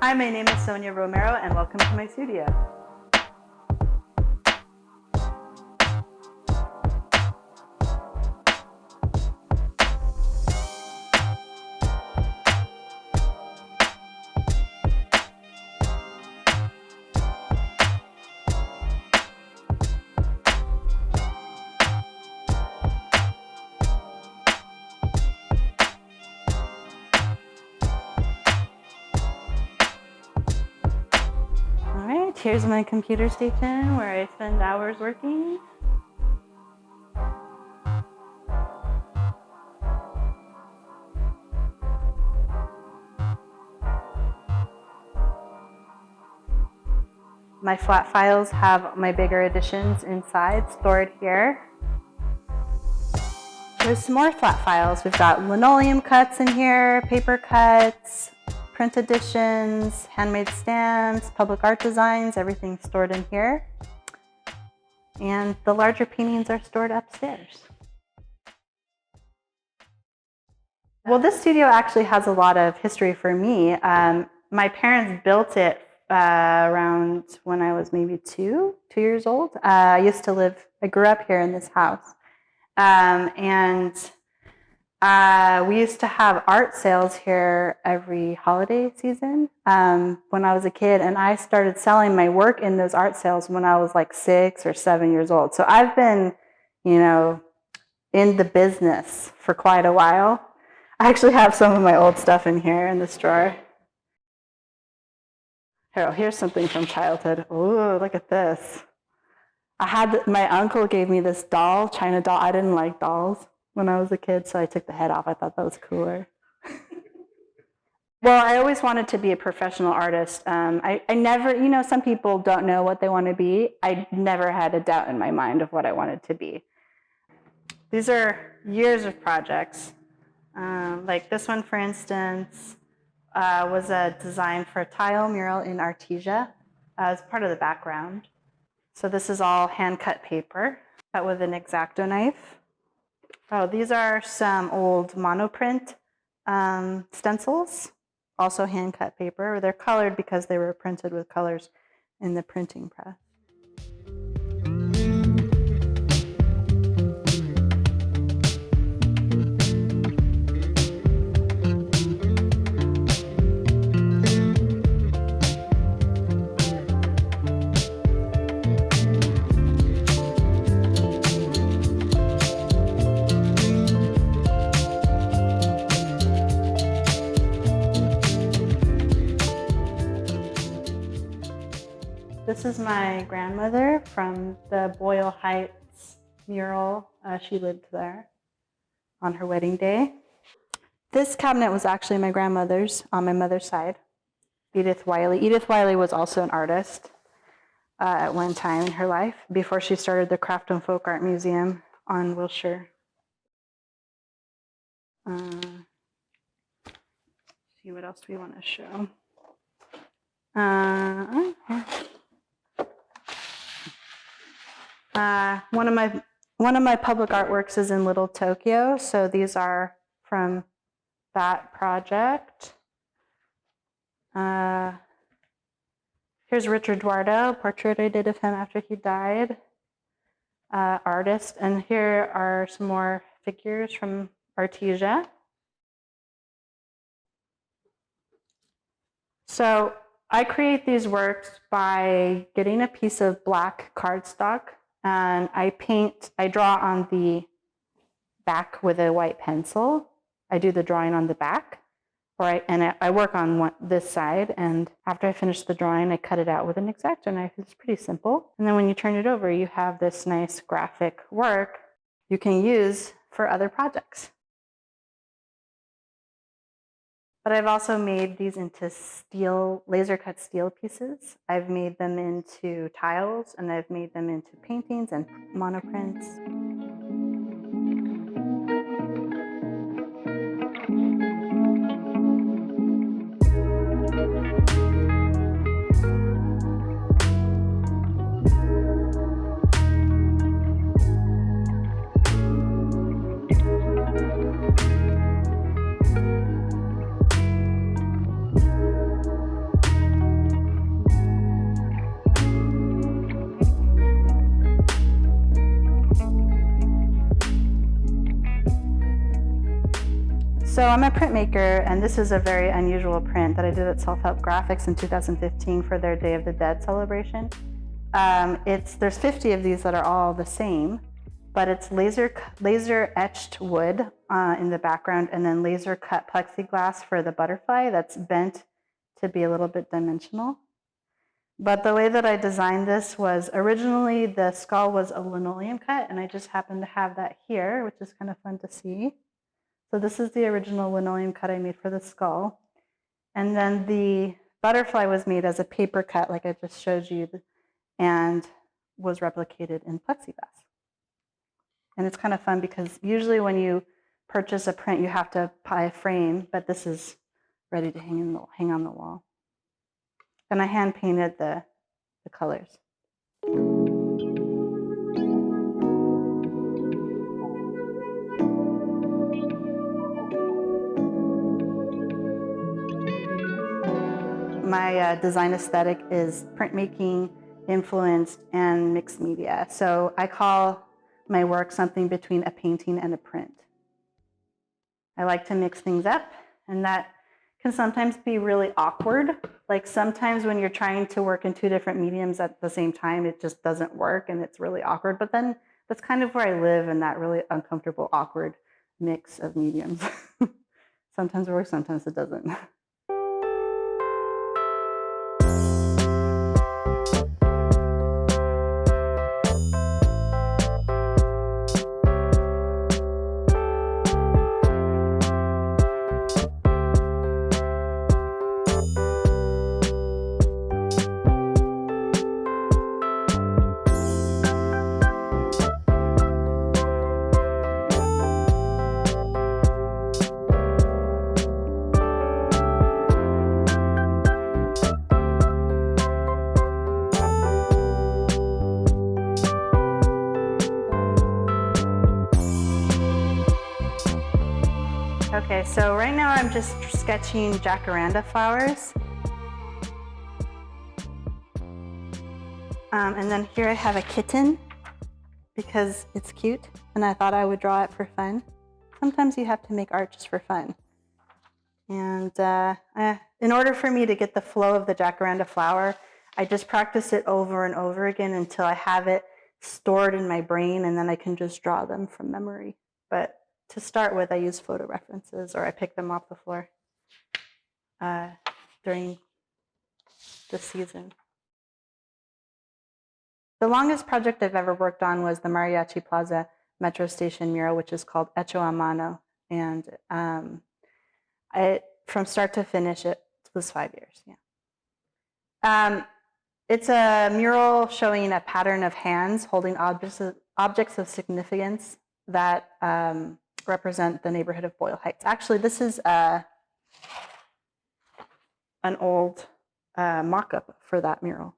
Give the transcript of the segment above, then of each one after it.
Hi, my name is Sonia Romero and welcome to my studio. Alright, here's my computer station where I spend hours working. My flat files have my bigger editions inside, stored here. There's some more flat files. We've got linoleum cuts in here, paper cuts, print editions, handmade stamps, public art designs, everything stored in here. And the larger paintings are stored upstairs. Well, this studio actually has a lot of history for me. My parents built it around when I was maybe two years old. I grew up here in this house. We used to have art sales here every holiday season when I was a kid, and I started selling my work in those art sales when I was like 6 or 7 years old. So I've been, in the business for quite a while. I actually have some of my old stuff in here in this drawer. Here's something from childhood. Ooh, look at this. My uncle gave me this doll, China doll. I didn't like dolls when I was a kid, so I took the head off. I thought that was cooler. Well, I always wanted to be a professional artist. I never, some people don't know what they want to be. I never had a doubt in my mind of what I wanted to be. These are years of projects. Like this one, for instance, was a design for a tile mural in Artesia as part of the background. So this is all hand-cut paper, cut with an X-Acto knife. Oh, these are some old monoprint stencils, also hand-cut paper. They're colored because they were printed with colors in the printing press. This is my grandmother from the Boyle Heights mural. She lived there on her wedding day. This cabinet was actually my grandmother's on my mother's side, Edith Wiley. Edith Wiley was also an artist at one time in her life before she started the Craft and Folk Art Museum on Wilshire. See what else do we want to show? One of my public artworks is in Little Tokyo, so these are from that project. Here's Richard Duardo, portrait I did of him after he died, artist. And here are some more figures from Artesia. So I create these works by getting a piece of black cardstock, and I draw on the back with a white pencil. I do the drawing on the back, I work on this side, and after I finish the drawing, I cut it out with an X-Acto knife. It's pretty simple. And then when you turn it over, you have this nice graphic work you can use for other projects. But I've also made these into steel, laser cut steel pieces. I've made them into tiles, and I've made them into paintings and monoprints. So I'm a printmaker, and this is a very unusual print that I did at Self-Help Graphics in 2015 for their Day of the Dead celebration. There's 50 of these that are all the same, but it's laser etched wood in the background, and then laser cut plexiglass for the butterfly that's bent to be a little bit dimensional. But the way that I designed this was originally the skull was a linoleum cut, and I just happened to have that here, which is kind of fun to see. So this is the original linoleum cut I made for the skull. And then the butterfly was made as a paper cut, like I just showed you, and was replicated in plexiglass. And it's kind of fun because usually when you purchase a print, you have to buy a frame, but this is ready to hang on the wall. And I hand painted the colors. My design aesthetic is printmaking influenced and mixed media. So I call my work something between a painting and a print. I like to mix things up, and that can sometimes be really awkward. Like sometimes when you're trying to work in two different mediums at the same time, it just doesn't work and it's really awkward. But then that's kind of where I live, in that really uncomfortable, awkward mix of mediums. Sometimes it works, sometimes it doesn't. Okay, so right now I'm just sketching jacaranda flowers. And then here I have a kitten because it's cute and I thought I would draw it for fun. Sometimes you have to make art just for fun. And in order for me to get the flow of the jacaranda flower, I just practice it over and over again until I have it stored in my brain, and then I can just draw them from memory. But to start with, I use photo references, or I pick them off the floor during the season. The longest project I've ever worked on was the Mariachi Plaza metro station mural, which is called Hecho a Mano. And from start to finish, it was 5 years. Yeah. It's a mural showing a pattern of hands holding objects of significance that represent the neighborhood of Boyle Heights. Actually, this is an old mock-up for that mural.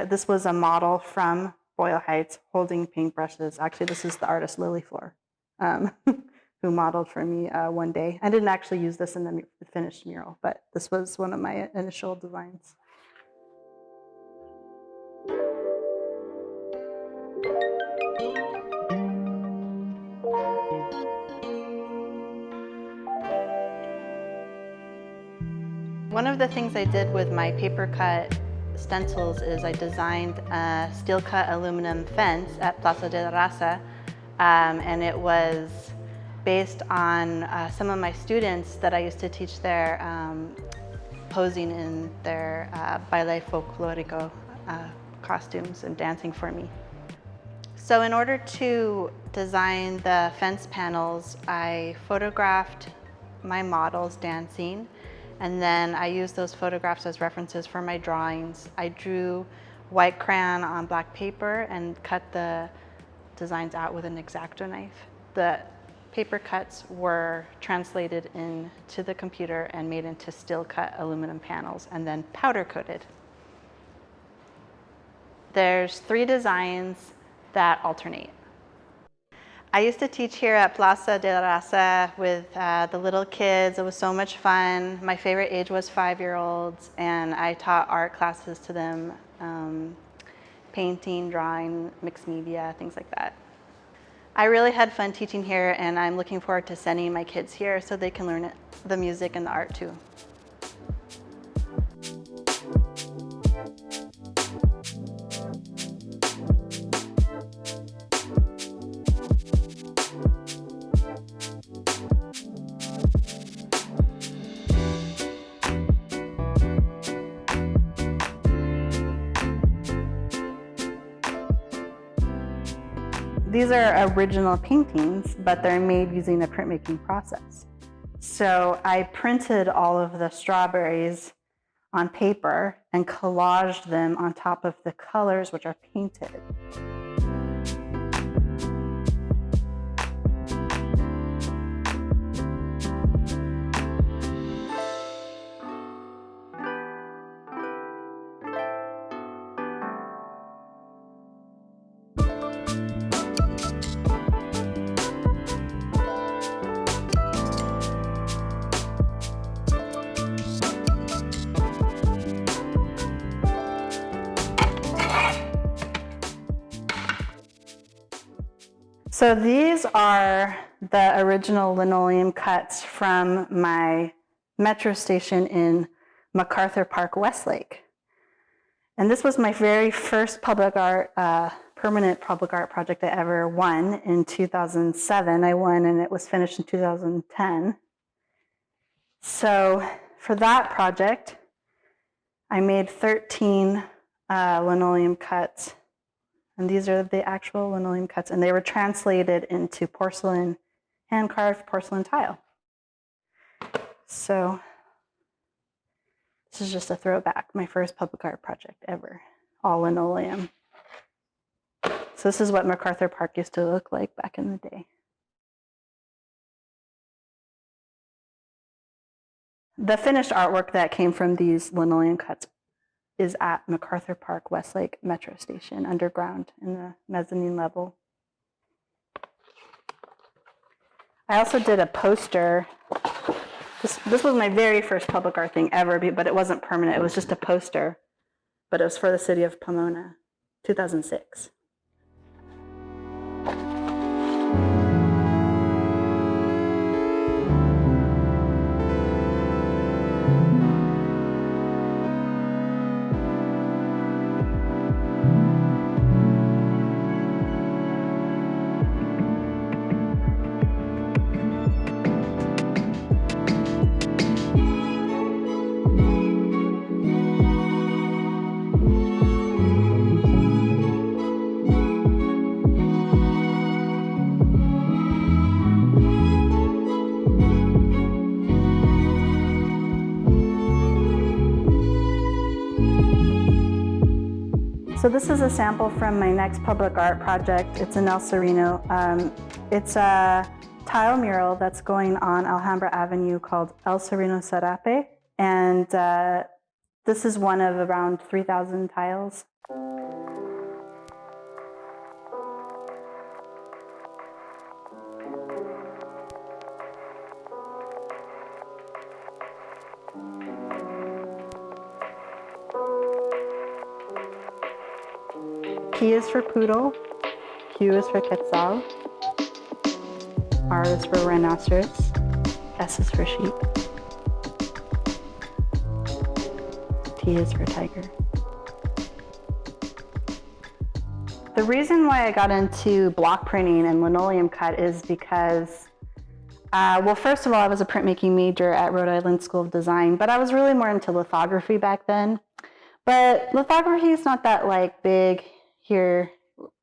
This was a model from Boyle Heights holding paintbrushes. Actually, this is the artist Lily Floor, who modeled for me one day. I didn't actually use this in the finished mural, but this was one of my initial designs. One of the things I did with my paper cut stencils is I designed a steel cut aluminum fence at Plaza de Raza, and it was based on some of my students that I used to teach there posing in their baile folklorico costumes and dancing for me. So in order to design the fence panels, I photographed my models dancing, and then I used those photographs as references for my drawings. I drew white crayon on black paper and cut the designs out with an X-Acto knife. The paper cuts were translated into the computer and made into steel cut aluminum panels and then powder coated. There's 3 designs that alternate. I used to teach here at Plaza de Raza with the little kids. It was so much fun. My favorite age was 5-year-olds, and I taught art classes to them, painting, drawing, mixed media, things like that. I really had fun teaching here, and I'm looking forward to sending my kids here so they can learn the music and the art too. These are original paintings, but they're made using a printmaking process. So I printed all of the strawberries on paper and collaged them on top of the colors which are painted. So these are the original linoleum cuts from my metro station in MacArthur Park, Westlake. And this was my very first public art, permanent public art project I ever won in 2007. I won and it was finished in 2010. So for that project, I made 13 linoleum cuts. And these are the actual linoleum cuts, and they were translated into porcelain, hand-carved porcelain tile. So this is just a throwback, my first public art project ever, all linoleum. So this is what MacArthur Park used to look like back in the day. The finished artwork that came from these linoleum cuts is at MacArthur Park, Westlake Metro Station, underground in the mezzanine level. I also did a poster. This was my very first public art thing ever, but it wasn't permanent. It was just a poster, but it was for the city of Pomona, 2006. So this is a sample from my next public art project. It's in El Sereno. It's a tile mural that's going on Alhambra Avenue called El Sereno Serape. And this is one of around 3,000 tiles. P is for poodle, Q is for quetzal, R is for rhinoceros, S is for sheep, T is for tiger. The reason why I got into block printing and linoleum cut is because, well, first of all, I was a printmaking major at Rhode Island School of Design, but I was really more into lithography back then. But lithography is not that big here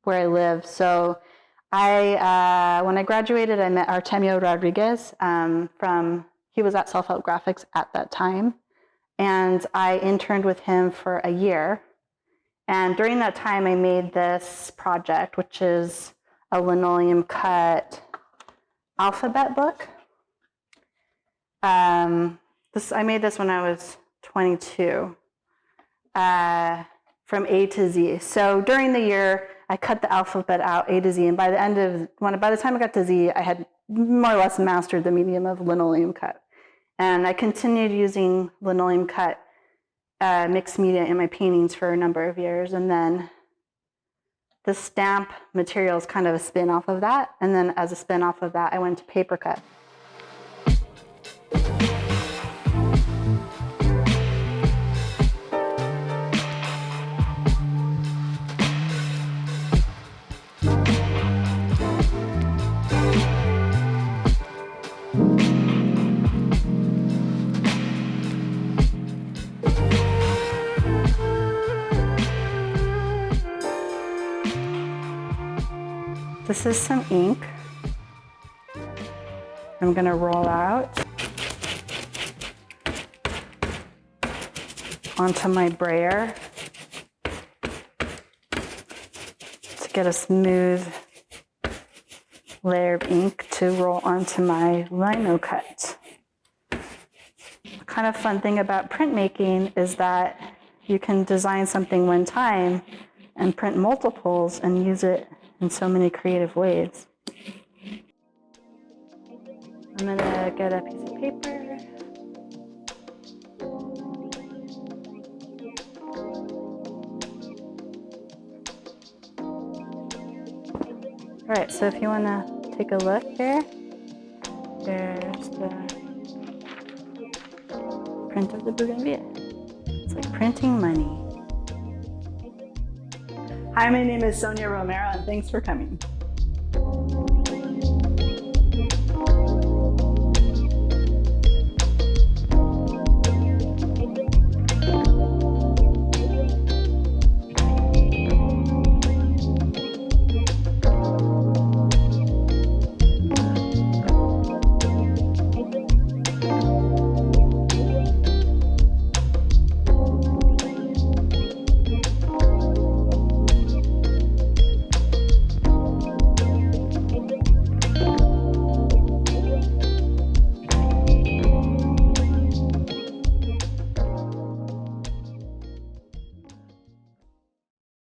where I live. So when I graduated, I met Artemio Rodriguez he was at Self-Help Graphics at that time. And I interned with him for a year. And during that time, I made this project, which is a linoleum cut alphabet book. I made this when I was 22. From A to Z. So during the year, I cut the alphabet out A to Z, and by the time I got to Z, I had more or less mastered the medium of linoleum cut. And I continued using linoleum cut mixed media in my paintings for a number of years, and then the stamp material is kind of a spin off of that. And then as a spin off of that, I went to paper cut. This is some ink I'm gonna roll out onto my brayer to get a smooth layer of ink to roll onto my lino cut. The kind of fun thing about printmaking is that you can design something one time and print multiples and use it in so many creative ways. I'm gonna get a piece of paper. All right, so if you wanna take a look here, there's the print of the bougainvillea. It's like printing money. Hi, my name is Sonia Romero, and thanks for coming.